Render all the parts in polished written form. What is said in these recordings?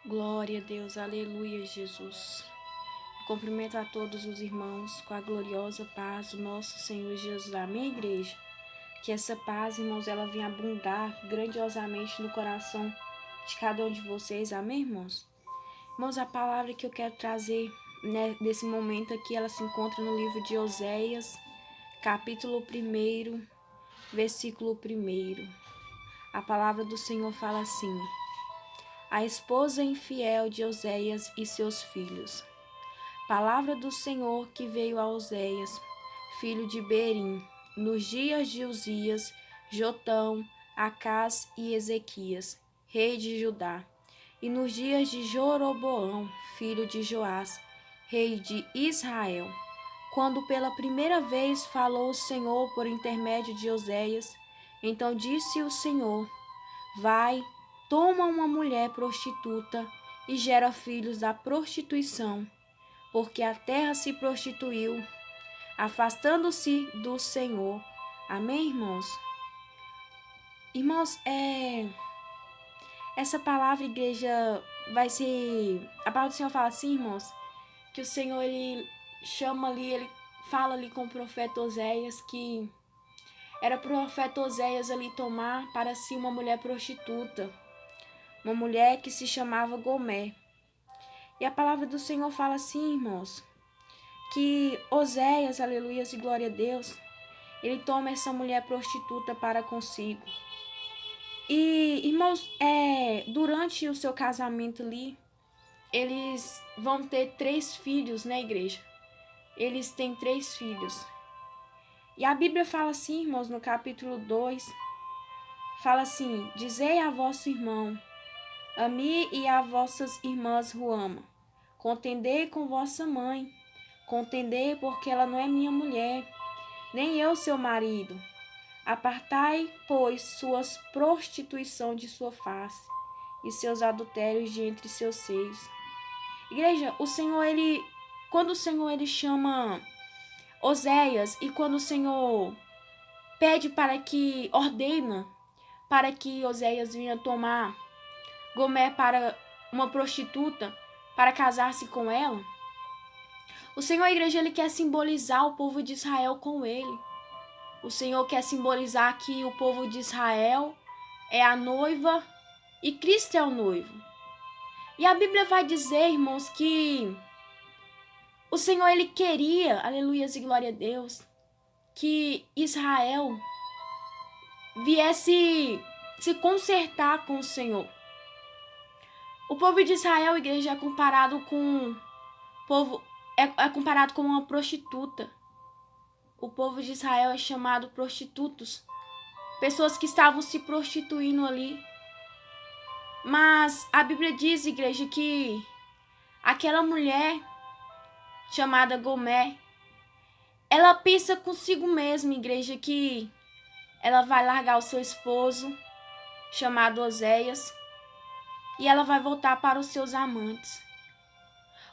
Glória a Deus, aleluia, Jesus. Cumprimento a todos os irmãos com a gloriosa paz do nosso Senhor Jesus. Amém, igreja? Que essa paz, irmãos, ela venha abundar grandiosamente no coração de cada um de vocês. Amém, irmãos? Irmãos, a palavra que eu quero trazer nesse momento aqui, ela se encontra no livro de Oséias, capítulo 1, versículo 1. A palavra do Senhor fala assim: a esposa infiel de Oséias e seus filhos. Palavra do Senhor que veio a Oséias, filho de Berim, nos dias de Uzias, Jotão, Acás e Ezequias, rei de Judá, e nos dias de Joroboão, filho de Joás, rei de Israel, quando pela primeira vez falou o Senhor por intermédio de Oséias. Então disse o Senhor: vai, toma uma mulher prostituta e gera filhos da prostituição, porque a terra se prostituiu, afastando-se do Senhor. Amém, irmãos? Irmãos, essa palavra, igreja, vai ser... A palavra do Senhor fala assim, irmãos, que o Senhor, ele chama ali, ele fala ali com o profeta Oséias, que era pro profeta Oséias ali tomar para si uma mulher prostituta, uma mulher que se chamava Gomé. E a palavra do Senhor fala assim, irmãos, que Oséias, aleluias e glória a Deus, ele toma essa mulher prostituta para consigo. E, irmãos, durante o seu casamento ali, eles vão ter 3 filhos, né, igreja? Eles têm 3 filhos. E a Bíblia fala assim, irmãos, no capítulo 2, fala assim: dizei a vosso irmão, a mim e a vossas irmãs Ruama, contendei com vossa mãe, contendei porque ela não é minha mulher, nem eu seu marido. Apartai, pois, suas prostituição de sua face, e seus adultérios de entre seus seios. Igreja, o Senhor, quando o Senhor ele chama Oséias, e quando o Senhor pede ordena para que Oséias venha tomar Gomé para uma prostituta, para casar-se com ela, o Senhor, igreja, ele quer simbolizar o povo de Israel com ele. O Senhor quer simbolizar que o povo de Israel é a noiva e Cristo é o noivo. E a Bíblia vai dizer, irmãos, que o Senhor, ele queria, aleluias e glória a Deus, que Israel viesse se consertar com o Senhor. O povo de Israel, igreja, é comparado com comparado com uma prostituta. O povo de Israel é chamado prostitutos, pessoas que estavam se prostituindo ali. Mas a Bíblia diz, igreja, que aquela mulher chamada Gomé, ela pensa consigo mesma, igreja, que ela vai largar o seu esposo, chamado Oséias, e ela vai voltar para os seus amantes.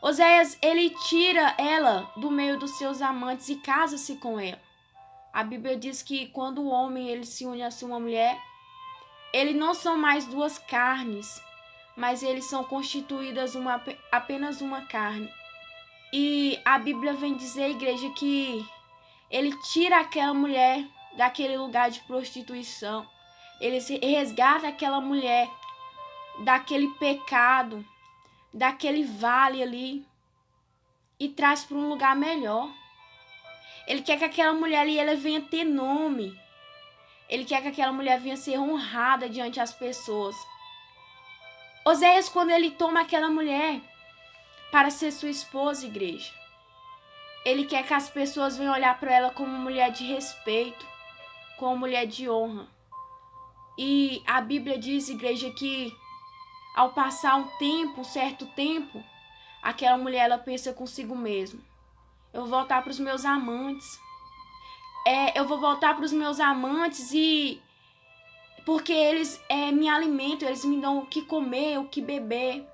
Oséias, ele tira ela do meio dos seus amantes e casa-se com ela. A Bíblia diz que quando o homem ele se une a uma mulher, eles não são mais 2 carnes, mas eles são constituídas apenas uma carne. E a Bíblia vem dizer, igreja, que ele tira aquela mulher daquele lugar de prostituição. Ele resgata aquela mulher daquele pecado, daquele vale ali, e traz para um lugar melhor. Ele quer que aquela mulher ali ela venha ter nome. Ele quer que aquela mulher venha ser honrada diante das pessoas. Oséias, quando ele toma aquela mulher para ser sua esposa, igreja, ele quer que as pessoas venham olhar para ela como mulher de respeito, como mulher de honra. E a Bíblia diz, igreja, que ao passar um certo tempo, aquela mulher ela pensa consigo mesma: eu vou voltar para os meus amantes. Eu vou voltar para os meus amantes e porque eles me alimentam, eles me dão o que comer, o que beber,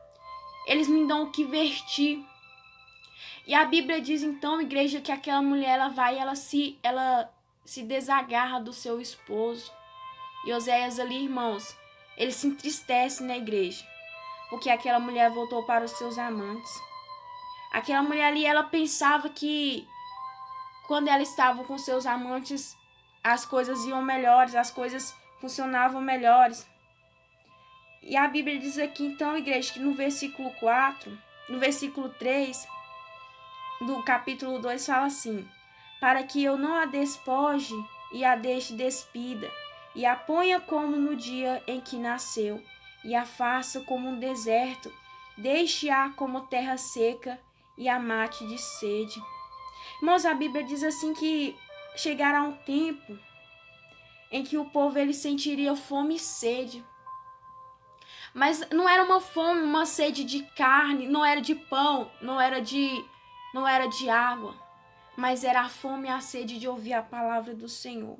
eles me dão o que vestir. E a Bíblia diz então, igreja, que aquela mulher ela se desagarra do seu esposo. E Oséias ali, irmãos, ele se entristece na igreja, porque aquela mulher voltou para os seus amantes. Aquela mulher ali, ela pensava que quando ela estava com seus amantes, as coisas iam melhores, as coisas funcionavam melhores. E a Bíblia diz aqui, então, igreja, que no versículo 4, no versículo 3, do capítulo 2, fala assim: para que eu não a despoje e a deixe despida, e a ponha como no dia em que nasceu, e a faça como um deserto, deixe-a como terra seca, e a mate de sede. Irmãos, a Bíblia diz assim que chegará um tempo em que o povo ele sentiria fome e sede. Mas não era uma fome, uma sede de carne, não era de pão, não era de água, mas era a fome e a sede de ouvir a palavra do Senhor.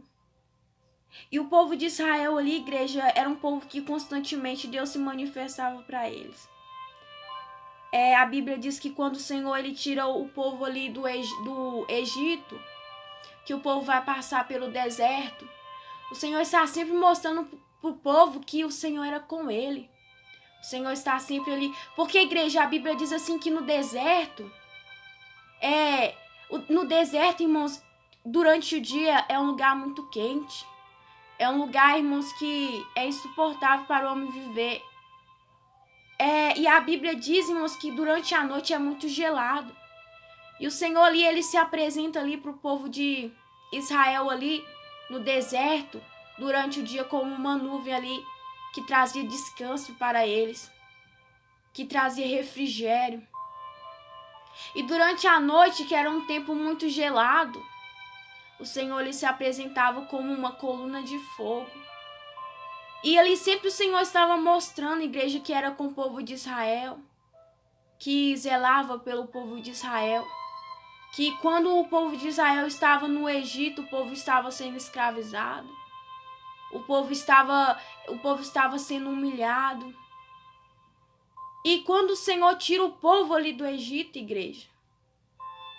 E o povo de Israel ali, igreja, era um povo que constantemente Deus se manifestava para eles. A Bíblia diz que quando o Senhor ele tira o povo ali do Egito, que o povo vai passar pelo deserto, o Senhor está sempre mostrando para o povo que o Senhor era com ele. O Senhor está sempre ali. Porque, igreja, a Bíblia diz assim que no deserto, irmãos, durante o dia é um lugar muito quente. É um lugar, irmãos, que é insuportável para o homem viver. E a Bíblia diz, irmãos, que durante a noite é muito gelado. E o Senhor ali, ele se apresenta ali para o povo de Israel ali no deserto, durante o dia, como uma nuvem ali que trazia descanso para eles, que trazia refrigério. E durante a noite, que era um tempo muito gelado, o Senhor ele se apresentava como uma coluna de fogo. E ali sempre o Senhor estava mostrando, igreja, que era com o povo de Israel, que zelava pelo povo de Israel, que quando o povo de Israel estava no Egito, o povo estava sendo escravizado, o povo estava sendo humilhado. E quando o Senhor tira o povo ali do Egito, igreja,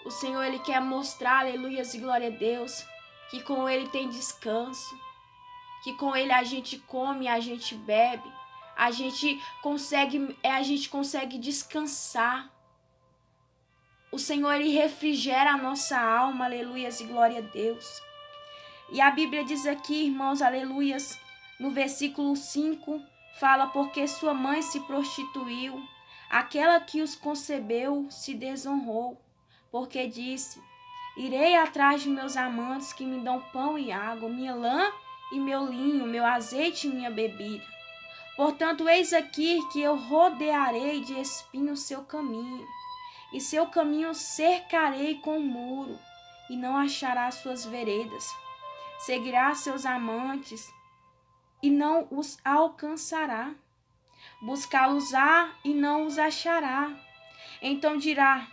o Senhor ele quer mostrar, aleluias e glória a Deus, que com ele tem descanso, que com ele a gente come, a gente bebe, a gente consegue descansar. O Senhor ele refrigera a nossa alma, aleluias e glória a Deus. E a Bíblia diz aqui, irmãos, aleluias, no versículo 5, fala: porque sua mãe se prostituiu, aquela que os concebeu se desonrou, porque disse: irei atrás de meus amantes que me dão pão e água, minha lã e meu linho, meu azeite e minha bebida. Portanto, eis aqui que eu rodearei de espinhos seu caminho, e seu caminho cercarei com um muro, e não achará suas veredas. Seguirá seus amantes, e não os alcançará. Buscá-los-á, e não os achará. Então dirá: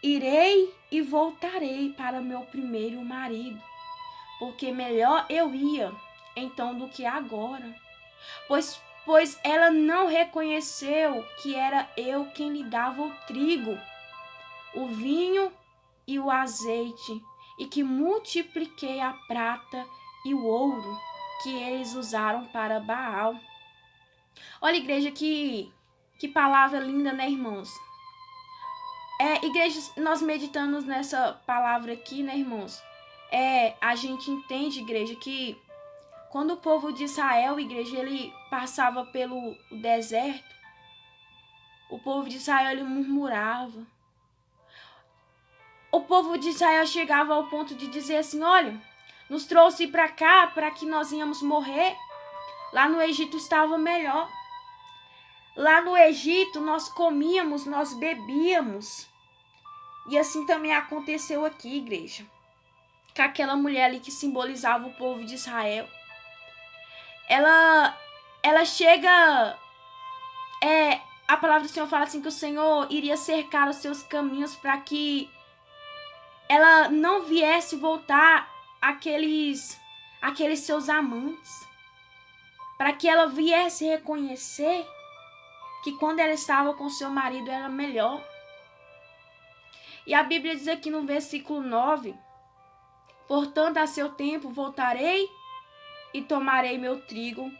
irei e voltarei para meu primeiro marido, porque melhor eu ia então do que agora. Pois ela não reconheceu que era eu quem lhe dava o trigo, o vinho e o azeite, e que multipliquei a prata e o ouro que eles usaram para Baal. Olha, igreja, que palavra linda, né, irmãos? Igreja, nós meditamos nessa palavra aqui, né, irmãos? A gente entende, igreja, que quando o povo de Israel, igreja, ele passava pelo deserto, o povo de Israel, ele murmurava. O povo de Israel chegava ao ponto de dizer assim: olha, nos trouxe para cá para que nós íamos morrer. Lá no Egito estava melhor. Lá no Egito nós comíamos, nós bebíamos. E assim também aconteceu aqui, igreja, com aquela mulher ali que simbolizava o povo de Israel. Ela chega... a palavra do Senhor fala assim que o Senhor iria cercar os seus caminhos para que ela não viesse voltar aqueles seus amantes. Para que ela viesse reconhecer que quando ela estava com seu marido era melhor. E a Bíblia diz aqui no versículo 9: portanto, a seu tempo voltarei e tomarei meu trigo,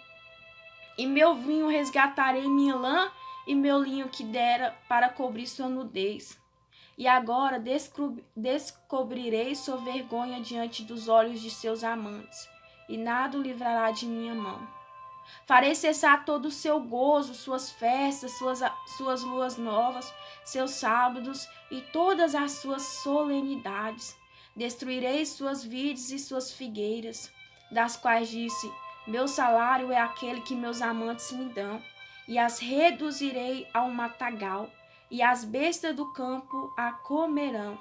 e meu vinho resgatarei minha lã e meu linho que dera para cobrir sua nudez. E agora descobrirei sua vergonha diante dos olhos de seus amantes, e nada o livrará de minha mão. Farei cessar todo o seu gozo, suas festas, suas luas novas, seus sábados e todas as suas solenidades. Destruirei suas vides e suas figueiras, das quais disse: meu salário é aquele que meus amantes me dão, e as reduzirei a um matagal, e as bestas do campo a comerão.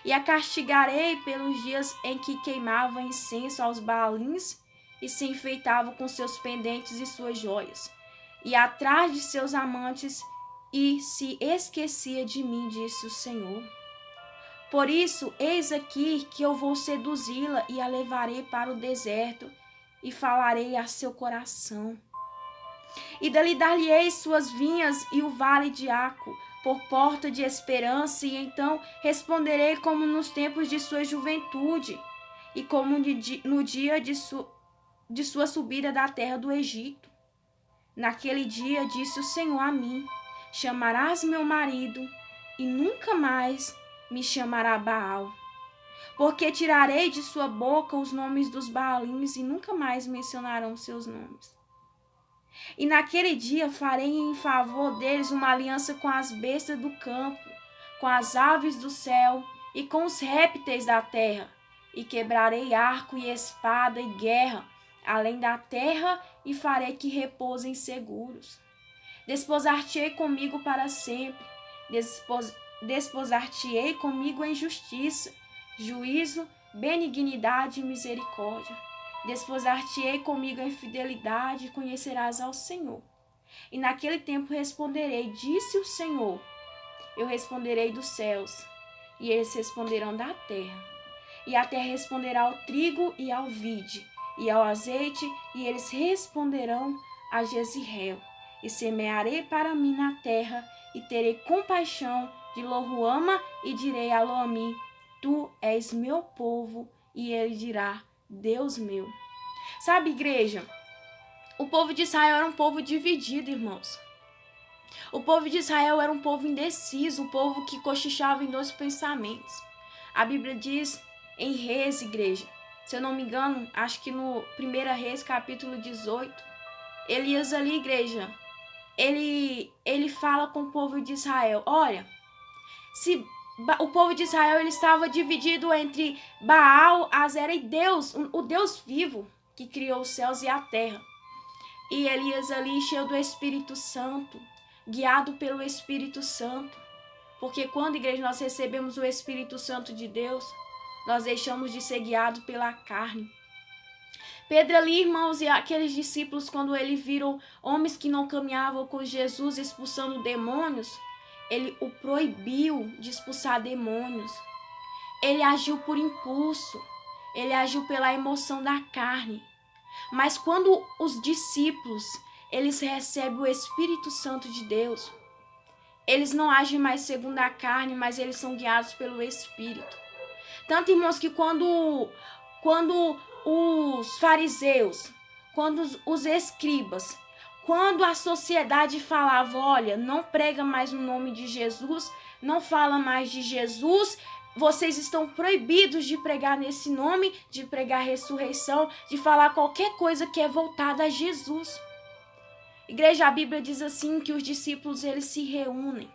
E a castigarei pelos dias em que queimava incenso aos Baalins e se enfeitava com seus pendentes e suas joias, e atrás de seus amantes, e se esquecia de mim, disse o Senhor. Por isso, eis aqui que eu vou seduzi-la e a levarei para o deserto, e falarei a seu coração. E dali dar-lhe-ei suas vinhas e o vale de Aco, por porta de esperança, e então responderei como nos tempos de sua juventude, e como no dia de sua subida da terra do Egito. Naquele dia disse o Senhor a mim: chamarás meu marido, e nunca mais me chamará Baal. Porque tirarei de sua boca os nomes dos Baalins, e nunca mais mencionarão seus nomes. E naquele dia farei em favor deles uma aliança com as bestas do campo, com as aves do céu e com os répteis da terra, e quebrarei arco e espada e guerra além da terra, e farei que repousem seguros. Desposar-te-ei comigo para sempre, desposar-te-ei comigo em justiça, juízo, benignidade e misericórdia. Desposar-te-ei comigo em fidelidade, e conhecerás ao Senhor. E naquele tempo responderei, disse o Senhor: eu responderei dos céus, e eles responderão da terra. E a terra responderá ao trigo e ao vide, e ao azeite, e eles responderão a Jezreel. E semearei para mim na terra, e terei compaixão de Lo-ruama, e direi a Lo-ammi: tu és meu povo, e ele dirá: Deus meu. Sabe, igreja, o povo de Israel era um povo dividido, irmãos. O povo de Israel era um povo indeciso, um povo que cochichava em dois pensamentos. A Bíblia diz em Reis, igreja, se eu não me engano, acho que no 1 Reis, capítulo 18, Elias ali, igreja, ele fala com o povo de Israel: olha, se o povo de Israel ele estava dividido entre Baal, Azera e Deus, o Deus vivo que criou os céus e a terra. E Elias ali, cheio do Espírito Santo, guiado pelo Espírito Santo, porque quando, igreja, nós recebemos o Espírito Santo de Deus, nós deixamos de ser guiados pela carne. Pedro ali, irmãos, e aqueles discípulos, quando eles viram homens que não caminhavam com Jesus expulsando demônios, ele o proibiu de expulsar demônios. Ele agiu por impulso, ele agiu pela emoção da carne. Mas quando os discípulos, eles recebem o Espírito Santo de Deus, eles não agem mais segundo a carne, mas eles são guiados pelo Espírito. Tanto, irmãos, que quando os fariseus, quando os escribas, quando a sociedade falava: olha, não prega mais no nome de Jesus, não fala mais de Jesus, vocês estão proibidos de pregar nesse nome, de pregar ressurreição, de falar qualquer coisa que é voltada a Jesus. Igreja, a Bíblia diz assim que os discípulos eles se reúnem.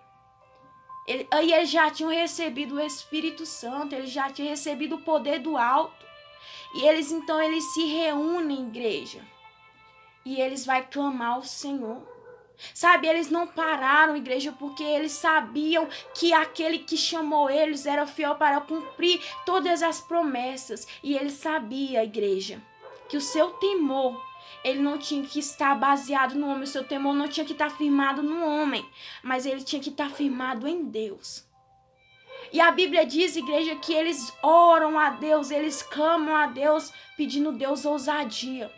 Aí eles já tinham recebido o Espírito Santo, eles já tinham recebido o poder do alto. E eles se reúnem, igreja. E eles vão clamar ao Senhor. Sabe, eles não pararam, igreja, porque eles sabiam que aquele que chamou eles era fiel para cumprir todas as promessas. E eles sabiam, igreja, que o seu temor, ele não tinha que estar baseado no homem, o seu temor não tinha que estar firmado no homem, mas ele tinha que estar firmado em Deus. E a Bíblia diz, igreja, que eles oram a Deus, eles clamam a Deus, pedindo a Deus ousadia.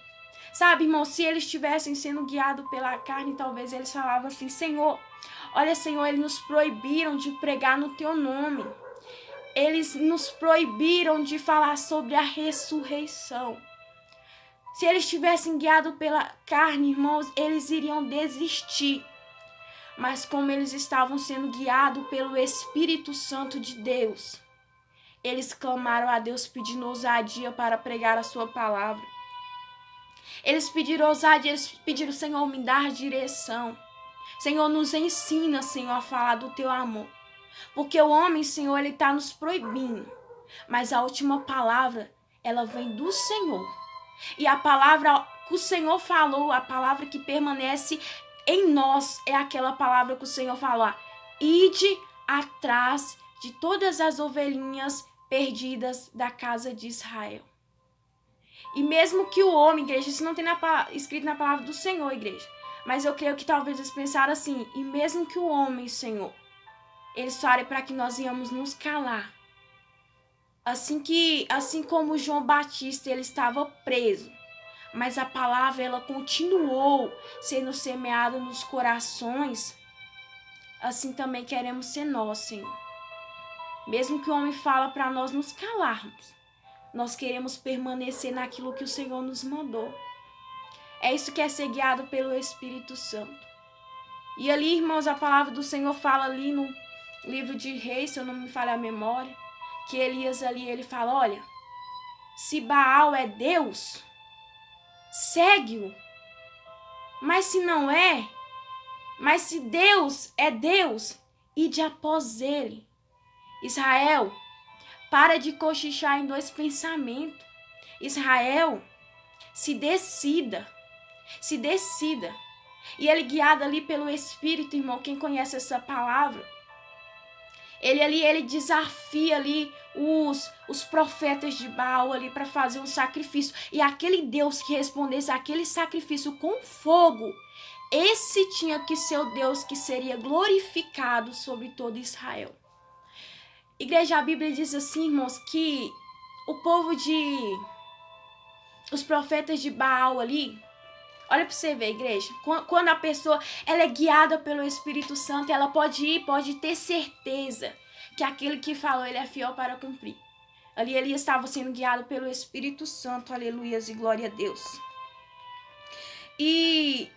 Sabe, irmão, se eles estivessem sendo guiados pela carne, talvez eles falavam assim: Senhor, olha, Senhor, eles nos proibiram de pregar no teu nome. Eles nos proibiram de falar sobre a ressurreição. Se eles estivessem guiados pela carne, irmãos, eles iriam desistir. mas como eles estavam sendo guiados pelo Espírito Santo de Deus, eles clamaram a Deus pedindo ousadia para pregar a sua palavra. Eles pediram ousadia, eles pediram, Senhor, me dar direção. Senhor, nos ensina, Senhor, a falar do teu amor. Porque o homem, Senhor, ele está nos proibindo. Mas a última palavra, ela vem do Senhor. E a palavra que o Senhor falou, a palavra que permanece em nós, é aquela palavra que o Senhor falou: ide atrás de todas as ovelhinhas perdidas da casa de Israel. E mesmo que o homem, igreja, isso não tem escrito na palavra do Senhor, igreja. Mas eu creio que talvez eles pensaram assim: e mesmo que o homem, Senhor, eles falaram para que nós íamos nos calar. Assim como João Batista, ele estava preso. Mas a palavra, ela continuou sendo semeada nos corações. Assim também queremos ser nós, Senhor. Mesmo que o homem fala para nós nos calarmos, nós queremos permanecer naquilo que o Senhor nos mandou. É isso que é ser guiado pelo Espírito Santo. E ali, irmãos, a palavra do Senhor fala ali no livro de Reis, se eu não me falha a memória, que Elias ali, ele fala: olha, se Baal é Deus, segue-o. Mas se não é, mas se Deus é Deus, ide após ele. Israel, para de cochichar em dois pensamentos. Israel, se decida. Se decida. E ele, guiado ali pelo Espírito, irmão, quem conhece essa palavra, ele desafia ali os profetas de Baal ali para fazer um sacrifício. E aquele Deus que respondesse aquele sacrifício com fogo, esse tinha que ser o Deus que seria glorificado sobre todo Israel. Igreja, a Bíblia diz assim, irmãos, que os profetas de Baal ali, olha para você ver, igreja, quando a pessoa ela é guiada pelo Espírito Santo, ela pode ter certeza que aquele que falou, ele é fiel para cumprir. Ali ele estava sendo guiado pelo Espírito Santo, aleluias e glória a Deus. E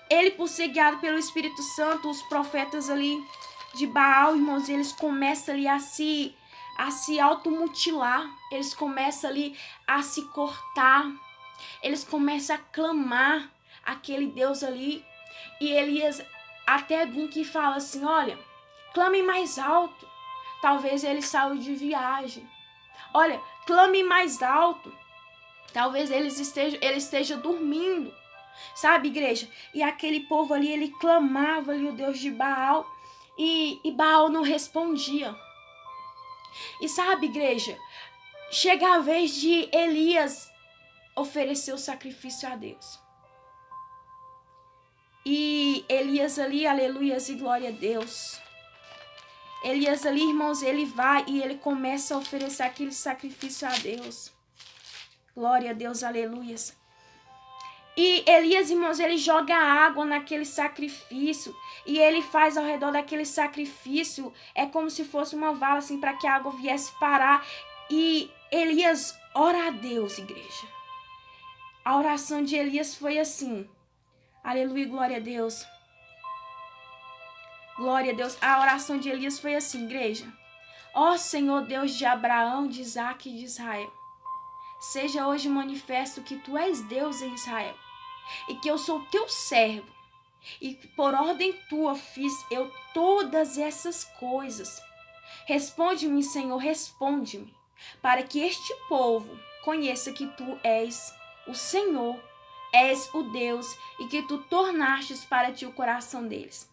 ele, por ser guiado pelo Espírito Santo, os profetas ali de Baal, irmãos, eles começam ali a se automutilar, eles começam ali a se cortar, eles começam a clamar aquele Deus ali. E Elias até brinca e fala assim: olha, clame mais alto. Talvez ele saiu de viagem. Olha, clame mais alto. Talvez ele esteja dormindo. Sabe, igreja? E aquele povo ali, ele clamava ali o Deus de Baal. E Baal não respondia. E sabe, igreja, chega a vez de Elias oferecer o sacrifício a Deus. E Elias ali, aleluias e glória a Deus. Elias ali, irmãos, ele vai e ele começa a oferecer aquele sacrifício a Deus. Glória a Deus, aleluias. E Elias, irmãos, ele joga água naquele sacrifício. E ele faz ao redor daquele sacrifício, é como se fosse uma vala, assim, para que a água viesse parar. E Elias ora a Deus, igreja. A oração de Elias foi assim: aleluia, glória a Deus. Glória a Deus. A oração de Elias foi assim, igreja: ó Senhor Deus de Abraão, de Isaque e de Israel, seja hoje manifesto que tu és Deus em Israel, e que eu sou teu servo, e por ordem tua fiz eu todas essas coisas. Responde-me, Senhor, responde-me, para que este povo conheça que tu és o Senhor, és o Deus, e que tu tornastes para ti o coração deles.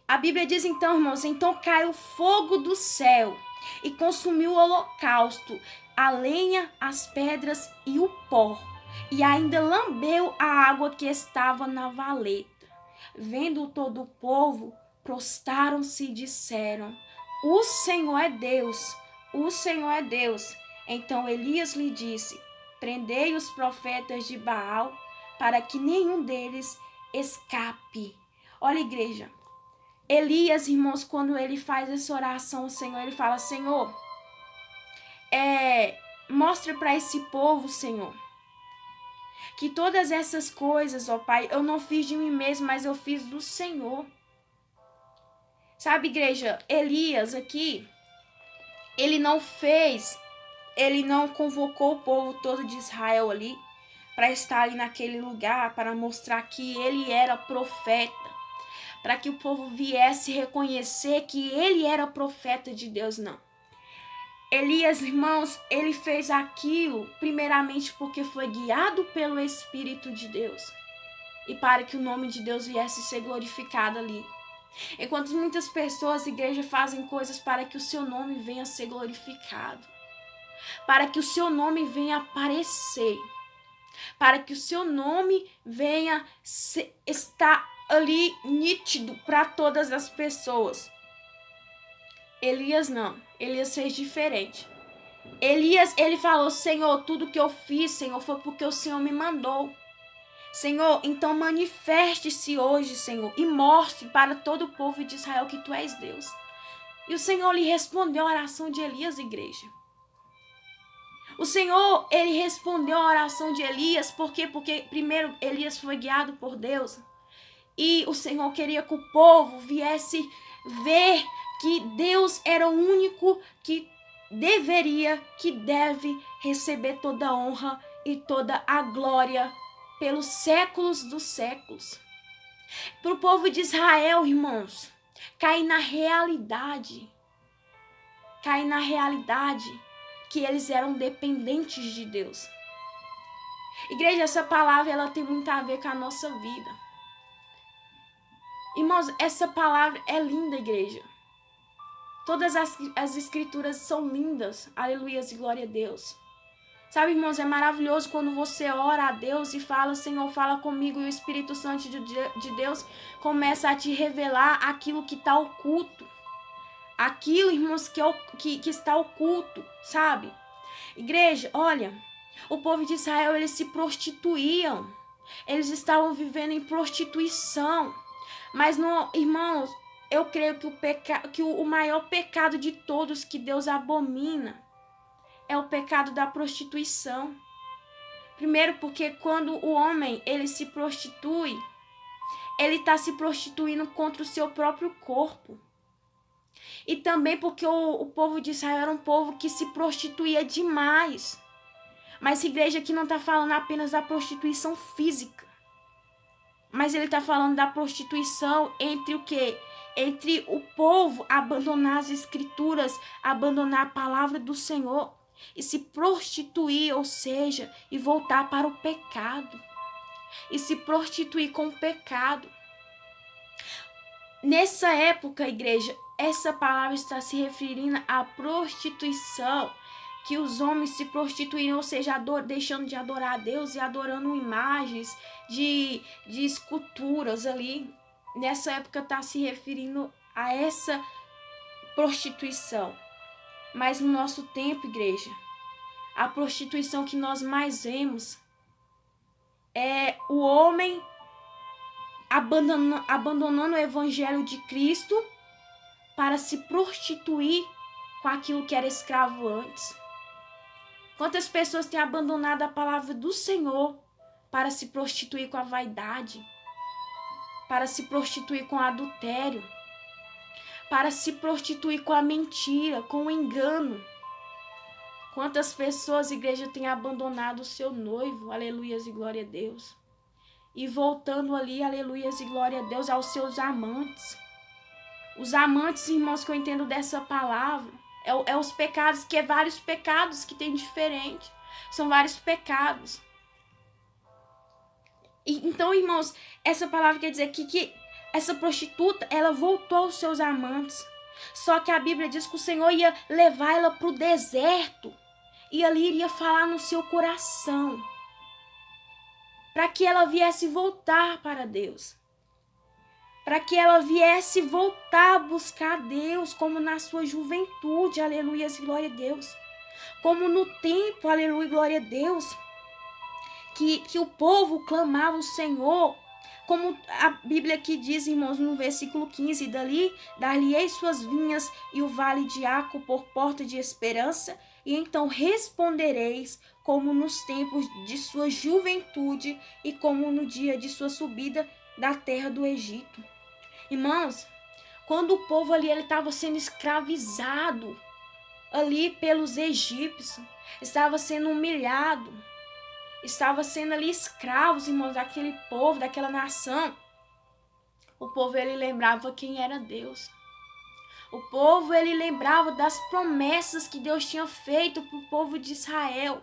A Bíblia diz então, irmãos, então caiu fogo do céu e consumiu o holocausto, a lenha, as pedras e o pó, e ainda lambeu a água que estava na valeta. Vendo todo o povo, prostaram-se e disseram: o Senhor é Deus, o Senhor é Deus. Então Elias lhe disse: prendei os profetas de Baal, para que nenhum deles escape. Olha, igreja, Elias, irmãos, quando ele faz essa oração ao Senhor, ele fala: Senhor, mostra para esse povo, Senhor, que todas essas coisas, ó Pai, eu não fiz de mim mesmo, mas eu fiz do Senhor. Sabe, igreja, Elias aqui, ele não convocou o povo todo de Israel ali para estar ali naquele lugar, para mostrar que ele era profeta, para que o povo viesse reconhecer que ele era profeta de Deus, não. Elias, irmãos, ele fez aquilo primeiramente porque foi guiado pelo Espírito de Deus e para que o nome de Deus viesse ser glorificado ali. Enquanto muitas pessoas, igreja, fazem coisas para que o seu nome venha a ser glorificado, para que o seu nome venha a aparecer, para que o seu nome venha estar ali nítido para todas as pessoas. Elias não, Elias fez diferente. Elias, ele falou: Senhor, tudo que eu fiz, Senhor, foi porque o Senhor me mandou. Senhor, então manifeste-se hoje, Senhor, e mostre para todo o povo de Israel que tu és Deus. E o Senhor lhe respondeu a oração de Elias, igreja. O Senhor, ele respondeu a oração de Elias, por quê? Porque primeiro Elias foi guiado por Deus. E o Senhor queria que o povo viesse ver que Deus era o único que deve receber toda a honra e toda a glória pelos séculos dos séculos. Para o povo de Israel, irmãos, cair na realidade que eles eram dependentes de Deus. Igreja, essa palavra ela tem muito a ver com a nossa vida. Irmãos, essa palavra é linda, igreja. Todas as escrituras são lindas. Aleluias e glória a Deus. Sabe, irmãos, é maravilhoso quando você ora a Deus e fala: Senhor, fala comigo, e o Espírito Santo de Deus começa a te revelar aquilo que está oculto. Aquilo, irmãos, que está oculto, sabe? Igreja, olha, o povo de Israel, eles se prostituíam. Eles estavam vivendo em prostituição. Mas, não, irmãos, eu creio que o maior pecado de todos que Deus abomina é o pecado da prostituição. Primeiro porque quando o homem ele se prostitui, ele está se prostituindo contra o seu próprio corpo. E também porque o povo de Israel era um povo que se prostituía demais. Mas a igreja aqui não está falando apenas da prostituição física. Mas ele está falando da prostituição entre o quê? Entre o povo abandonar as escrituras, abandonar a palavra do Senhor e se prostituir, ou seja, e voltar para o pecado. E se prostituir com o pecado. Nessa época, igreja, essa palavra está se referindo à prostituição, que os homens se prostituíram, ou seja, deixando de adorar a Deus e adorando imagens de esculturas ali. Nessa época está se referindo a essa prostituição. Mas no nosso tempo, igreja, a prostituição que nós mais vemos é o homem abandonando o evangelho de Cristo para se prostituir com aquilo que era escravo antes. Quantas pessoas têm abandonado a palavra do Senhor para se prostituir com a vaidade, para se prostituir com o adultério, para se prostituir com a mentira, com o engano. Quantas pessoas, igreja, têm abandonado o seu noivo, aleluias e glória a Deus, e voltando ali, aleluias e glória a Deus, aos seus amantes. Os amantes, irmãos, que eu entendo dessa palavra, é os pecados, que é vários pecados que tem diferente. São vários pecados. Então, irmãos, essa palavra quer dizer que essa prostituta, ela voltou aos seus amantes. Só que a Bíblia diz que o Senhor ia levar ela para o deserto. E ali iria falar no seu coração. Para que ela viesse voltar para Deus. Para que ela viesse voltar a buscar Deus, como na sua juventude, aleluia, glória a Deus. Como no tempo, aleluia, glória a Deus, que o povo clamava o Senhor, como a Bíblia aqui diz, irmãos, no versículo 15, dar-lhe-ei suas vinhas e o vale de Aco por porta de esperança, e então respondereis como nos tempos de sua juventude e como no dia de sua subida da terra do Egito. Irmãos, Quando o povo ali estava sendo escravizado ali pelos egípcios, estava sendo humilhado, estava sendo ali escravos, irmãos, daquele povo, daquela nação. O povo, ele lembrava quem era Deus. O povo, ele lembrava das promessas que Deus tinha feito para o povo de Israel.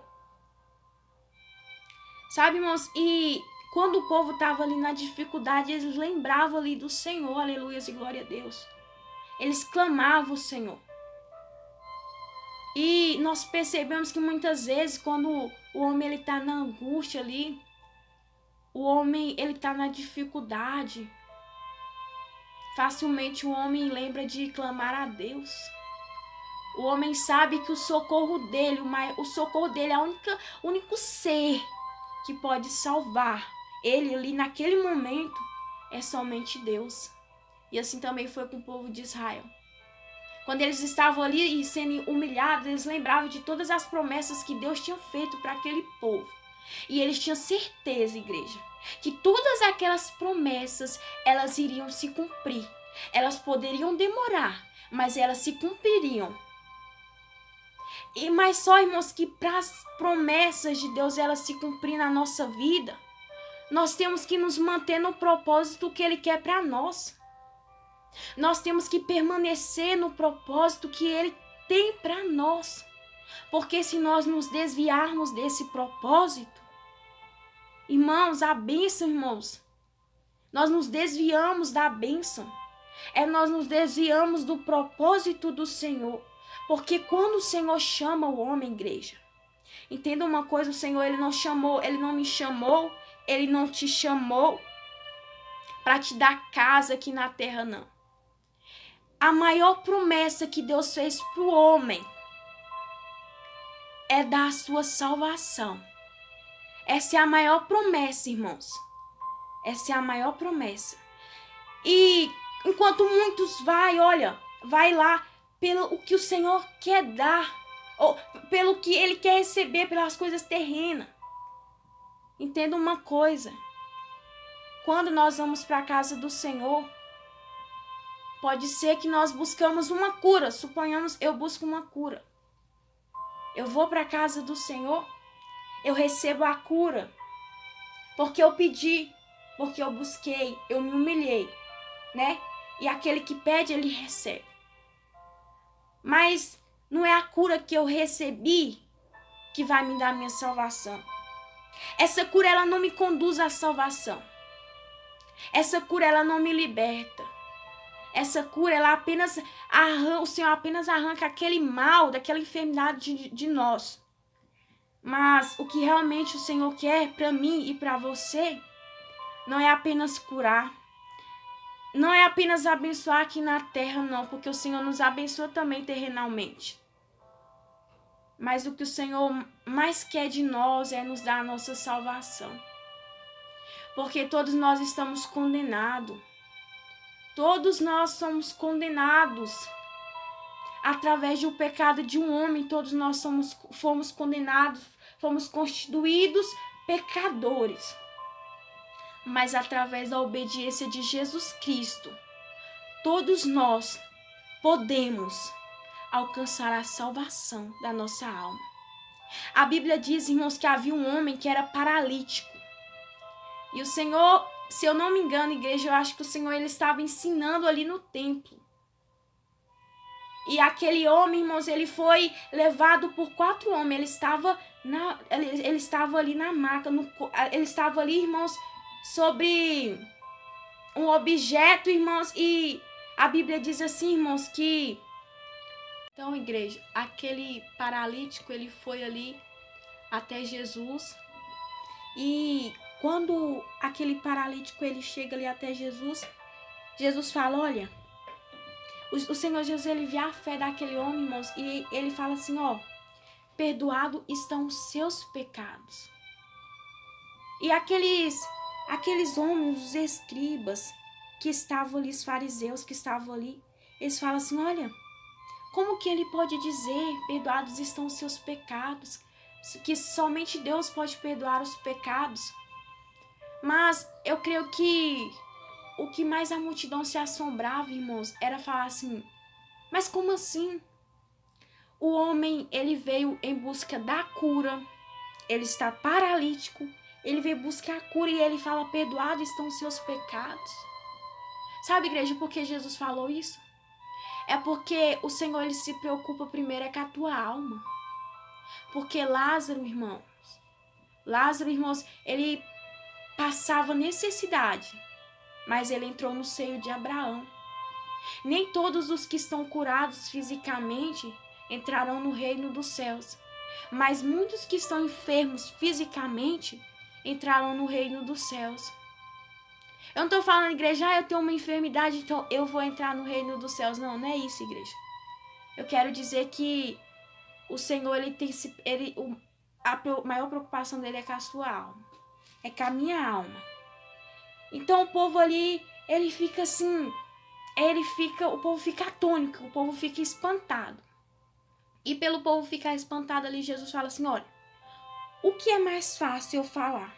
Sabe, irmãos? E quando o povo estava ali na dificuldade, eles lembravam ali do Senhor, aleluia e glória a Deus. Eles clamavam o Senhor. E nós percebemos que muitas vezes, quando o homem ele está na angústia ali, o homem ele está na dificuldade, facilmente o homem lembra de clamar a Deus. O homem sabe que o socorro dele é o único ser que pode salvar ele ali naquele momento, é somente Deus. E assim também foi com o povo de Israel. Quando eles estavam ali sendo humilhados, eles lembravam de todas as promessas que Deus tinha feito para aquele povo. E eles tinham certeza, igreja, que todas aquelas promessas, elas iriam se cumprir. Elas poderiam demorar, mas elas se cumpririam. Mas só, irmãos, que para as promessas de Deus elas se cumprirem na nossa vida, nós temos que nos manter no propósito que Ele quer para nós. Nós temos que permanecer no propósito que Ele tem para nós. Porque se nós nos desviarmos desse propósito, irmãos, a bênção, irmãos, nós nos desviamos da bênção. Nós nos desviamos do propósito do Senhor. Porque quando o Senhor chama o homem, igreja, entenda uma coisa, o Senhor, Ele não me chamou, Ele não te chamou para te dar casa aqui na terra, não. A maior promessa que Deus fez para o homem é dar a sua salvação. Essa é a maior promessa, irmãos. Essa é a maior promessa. E enquanto muitos vai lá pelo que o Senhor quer dar, ou pelo que Ele quer receber, pelas coisas terrenas. Entenda uma coisa. Quando nós vamos para a casa do Senhor, pode ser que nós buscamos uma cura. Suponhamos, eu busco uma cura. Eu vou para a casa do Senhor, eu recebo a cura. Porque eu pedi, porque eu busquei, eu me humilhei, né? E aquele que pede, ele recebe. Mas não é a cura que eu recebi que vai me dar a minha salvação. Essa cura, ela não me conduz à salvação. Essa cura, ela não me liberta. Essa cura, o Senhor apenas arranca aquele mal, daquela enfermidade de nós. Mas o que realmente o Senhor quer para mim e para você não é apenas curar. Não é apenas abençoar aqui na terra, não, porque o Senhor nos abençoa também terrenalmente. Mas o que o Senhor mais quer de nós é nos dar a nossa salvação. Porque todos nós estamos condenados. Todos nós somos condenados. Através do pecado de um homem, todos nós fomos condenados, fomos constituídos pecadores. Mas através da obediência de Jesus Cristo, todos nós podemos alcançar a salvação da nossa alma. A Bíblia diz, irmãos, que havia um homem que era paralítico. E o Senhor, se eu não me engano, igreja, eu acho que o Senhor ele estava ensinando ali no templo. E aquele homem, irmãos, ele foi levado por 4 homens. Ele estava ali na maca, ele estava ali, irmãos, sobre um objeto, irmãos, e a Bíblia diz assim, irmãos, que... Então, igreja, aquele paralítico, ele foi ali até Jesus, e quando aquele paralítico, ele chega ali até Jesus, Jesus fala, olha, o Senhor Jesus, ele vê a fé daquele homem, irmãos, e ele fala assim, perdoado estão os seus pecados. E aqueles homens, os escribas, que estavam ali, os fariseus que estavam ali, eles falam assim, olha, como que ele pode dizer, perdoados estão os seus pecados, que somente Deus pode perdoar os pecados? Mas eu creio que o que mais a multidão se assombrava, irmãos, era falar assim, mas como assim? O homem, ele veio em busca da cura, ele está paralítico, ele veio buscar a cura e ele fala, perdoados estão os seus pecados. Sabe, igreja, por que Jesus falou isso? É porque o Senhor, ele se preocupa primeiro com a tua alma. Porque Lázaro, irmãos, ele passava necessidade, mas ele entrou no seio de Abraão. Nem todos os que estão curados fisicamente entrarão no reino dos céus, mas muitos que estão enfermos fisicamente entrarão no reino dos céus. Eu não estou falando, igreja, eu tenho uma enfermidade, então eu vou entrar no reino dos céus. Não, não é isso, igreja. Eu quero dizer que o Senhor, a maior preocupação dele é com a sua alma. É com a minha alma. Então o povo ali, ele fica assim, o povo fica atônico, o povo fica espantado. E pelo povo ficar espantado ali, Jesus fala assim, olha, o que é mais fácil eu falar?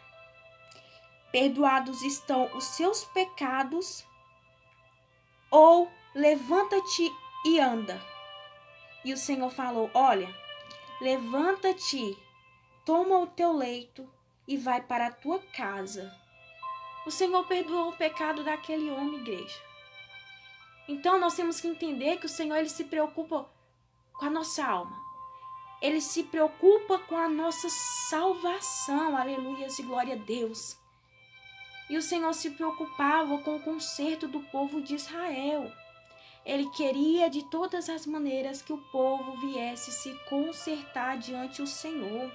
Perdoados estão os seus pecados, ou levanta-te e anda. E o Senhor falou, olha, levanta-te, toma o teu leito e vai para a tua casa. O Senhor perdoou o pecado daquele homem, igreja. Então nós temos que entender que o Senhor, ele se preocupa com a nossa alma. Ele se preocupa com a nossa salvação. Aleluia e glória a Deus. E o Senhor se preocupava com o conserto do povo de Israel. Ele queria de todas as maneiras que o povo viesse se consertar diante do Senhor.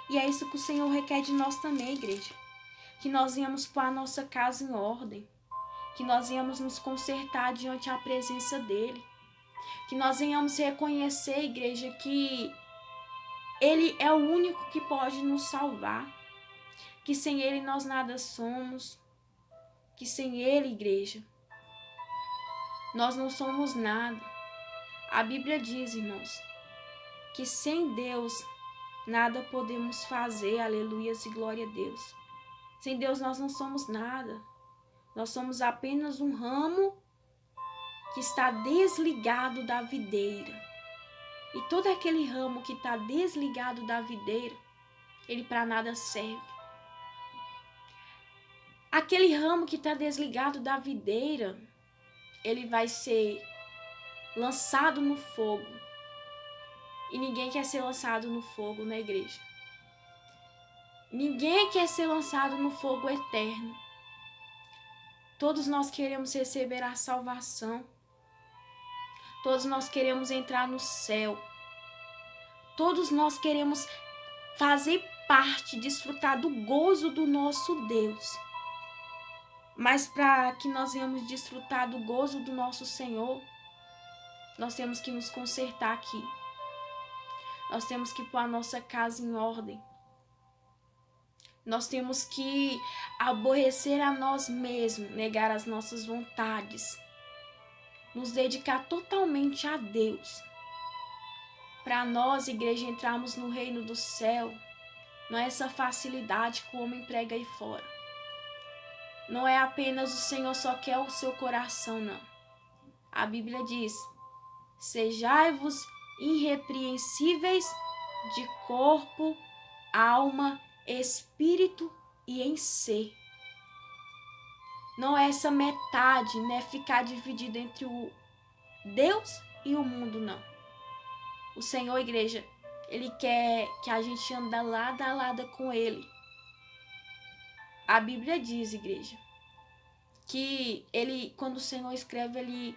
E é isso que o Senhor requer de nós também, igreja. Que nós íamos pôr a nossa casa em ordem. Que nós íamos nos consertar diante da presença dele. Que nós venhamos reconhecer, igreja, que ele é o único que pode nos salvar. Que sem ele nós nada somos. Que sem ele, igreja, nós não somos nada. A Bíblia diz, irmãos, que sem Deus nada podemos fazer. Aleluias e glória a Deus. Sem Deus nós não somos nada. Nós somos apenas um ramo que está desligado da videira. E todo aquele ramo que está desligado da videira, ele para nada serve. Aquele ramo que está desligado da videira, ele vai ser lançado no fogo. E ninguém quer ser lançado no fogo na igreja. Ninguém quer ser lançado no fogo eterno. Todos nós queremos receber a salvação. Todos nós queremos entrar no céu. Todos nós queremos fazer parte, desfrutar do gozo do nosso Deus. Mas para que nós venhamos desfrutar do gozo do nosso Senhor, nós temos que nos consertar aqui. Nós temos que pôr a nossa casa em ordem. Nós temos que aborrecer a nós mesmos, negar as nossas vontades, nos dedicar totalmente a Deus. Para nós, igreja, entrarmos no reino do céu, não é essa facilidade que o homem prega aí fora. Não é apenas o Senhor só quer o seu coração, não. A Bíblia diz, sejai-vos irrepreensíveis de corpo, alma, espírito e em ser. Não é essa metade, né? Ficar dividido entre o Deus e o mundo, não. O Senhor, igreja, ele quer que a gente ande lado a lado com ele. A Bíblia diz, igreja, que ele, quando o Senhor escreve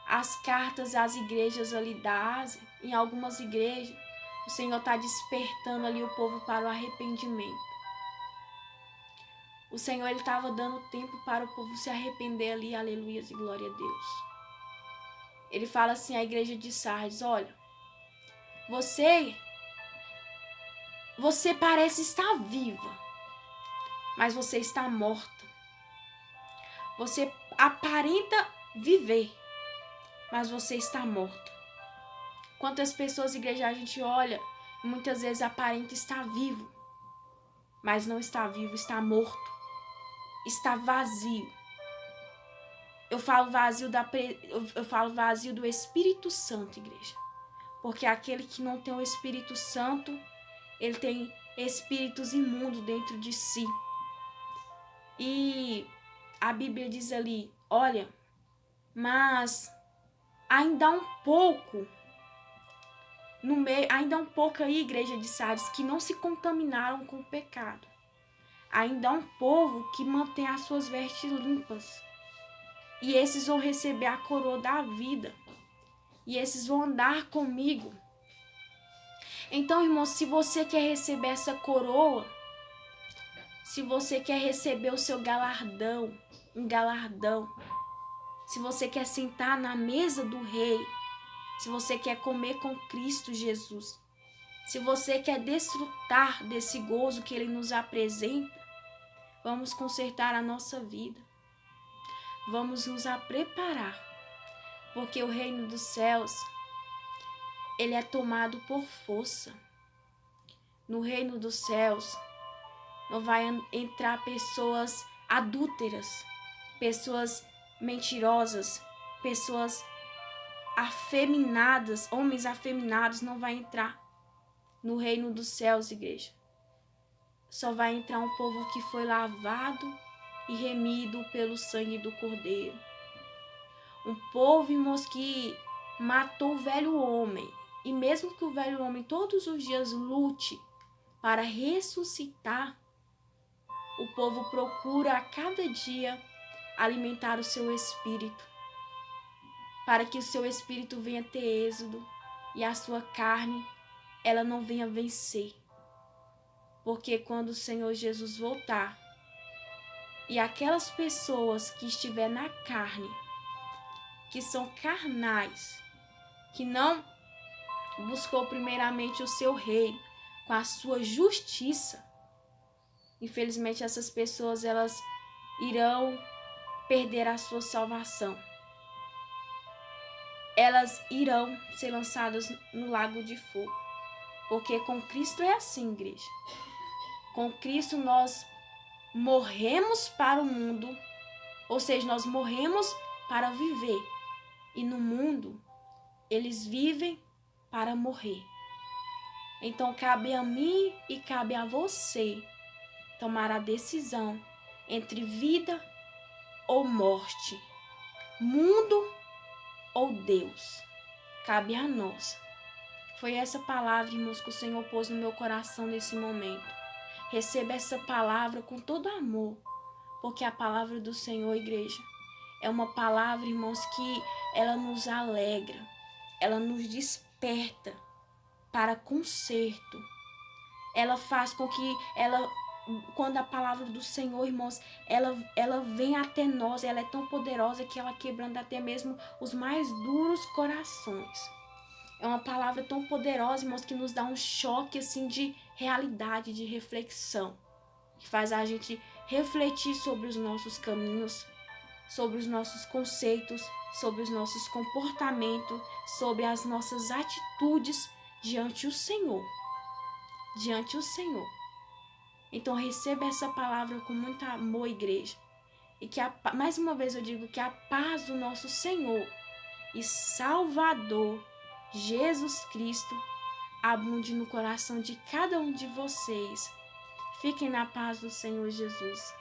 as cartas às igrejas ali da Ásia, em algumas igrejas, o Senhor está despertando ali o povo para o arrependimento. O Senhor, ele estava dando tempo para o povo se arrepender ali, aleluia e glória a Deus. Ele fala assim à igreja de Sardes, olha, você parece estar viva, mas você está morta. Você aparenta viver, mas você está morta. Quantas pessoas, igreja, a gente olha, muitas vezes aparenta estar vivo, mas não está vivo, está morto, está vazio. Eu falo vazio do Espírito Santo, igreja. Porque aquele que não tem o Espírito Santo, ele tem espíritos imundos dentro de si. E a Bíblia diz ali, olha, mas ainda há um pouco no meio, ainda há um pouco aí, igreja de Sardes, que não se contaminaram com o pecado. Ainda há um povo que mantém as suas vestes limpas. E esses vão receber a coroa da vida. E esses vão andar comigo. Então, irmão, se você quer receber essa coroa, se você quer receber o seu galardão, um galardão, se você quer sentar na mesa do rei, se você quer comer com Cristo Jesus, se você quer desfrutar desse gozo que ele nos apresenta, vamos consertar a nossa vida. Vamos nos preparar, porque o reino dos céus, ele é tomado por força. No reino dos céus, não vai entrar pessoas adúlteras, pessoas mentirosas, pessoas afeminadas, homens afeminados não vai entrar no reino dos céus, igreja. Só vai entrar um povo que foi lavado e remido pelo sangue do Cordeiro. Um povo, irmãos, que matou o velho homem. E mesmo que o velho homem todos os dias lute para ressuscitar, o povo procura a cada dia alimentar o seu espírito, para que o seu espírito venha ter êxodo e a sua carne, ela não venha vencer. Porque quando o Senhor Jesus voltar, e aquelas pessoas que estiver na carne, que são carnais, que não buscou primeiramente o seu reino com a sua justiça, infelizmente essas pessoas elas irão perder a sua salvação. Elas irão ser lançadas no lago de fogo. Porque com Cristo é assim, igreja. Com Cristo nós morremos para o mundo, ou seja, nós morremos para viver. E no mundo, eles vivem para morrer. Então cabe a mim e cabe a você tomar a decisão entre vida ou morte, mundo ou Deus. Cabe a nós. Foi essa palavra, irmãos, que o Senhor pôs no meu coração nesse momento. Receba essa palavra com todo amor, porque a palavra do Senhor, igreja, é uma palavra, irmãos, que ela nos alegra, ela nos desperta para conserto. Ela faz com que quando a palavra do Senhor, irmãos, ela vem até nós, ela é tão poderosa que ela quebranta até mesmo os mais duros corações. É uma palavra tão poderosa, irmãos, que nos dá um choque assim de realidade, de reflexão, que faz a gente refletir sobre os nossos caminhos, sobre os nossos conceitos, sobre os nossos comportamentos, sobre as nossas atitudes diante do Senhor. Diante do Senhor. Então receba essa palavra com muito amor, igreja. E que mais uma vez eu digo que a paz do nosso Senhor e Salvador Jesus Cristo abunde no coração de cada um de vocês. Fiquem na paz do Senhor Jesus.